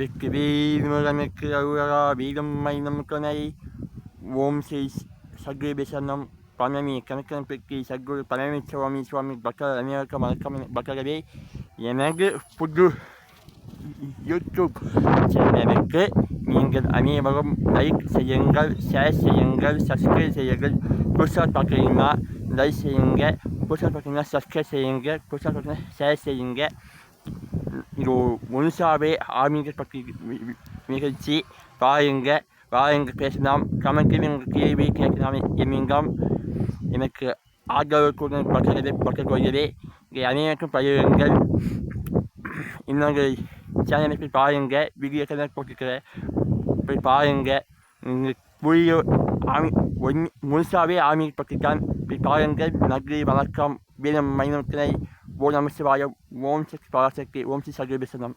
வெற்றி வேல்முருகனுக்கு அருளா வீரம்மை நம் துணை. ஓம் ஸ்ரீ சத்குருபேசனம் பழனி கணக்கன் பெற்றி சத்குரு பழனிசாமி சுவாமி பக்தர் அனைவருக்கும் வணக்கம். பக்தர்களே, எனது புது யூடியூப் சேனலுக்கு நீங்கள் அனைவரும் லைக் செய்யுங்கள், ஷேர் செய்யுங்கள், சப்ஸ்கிரைப் செய்யுங்கள். புதுசாக பார்க்குறீங்கன்னா லைக் செய்யுங்க, புதுசாக பார்க்குறீங்கன்னா சப்ஸ்கிரைப் செய்யுங்க, புதுசாக பார்க்குறீங்கன்னா ஷேர் செய்யுங்க. இது முழுசாகவே ஆன்மீக பற்றி நிகழ்ச்சி. வாருங்க பேசலாம். கமெண்ட்டில் உங்கள் கேள்வி கேட்கலாம். எம்மிங்கம் எனக்கு ஆதரவு கூட பக்கத்துவர்களே இங்கே அனைவருக்கும் பகிருங்கள். இன்னொரு சேனலை போய் பாருங்கள், வீடியோக்களை போட்டுக்கிறேன், போய் பாருங்கள். உங்களுக்கு புரிய முழுசாகவே ஆன்மீக பற்றி தான். போய் பாருங்கள். நன்றி, வணக்கம். வீரம் மைனத்தினை ஓம் நம சிவாய, ஓம் சக்தி பராசக்தி, ஓம் ஸ்ரீ சத்குருபேசனம்.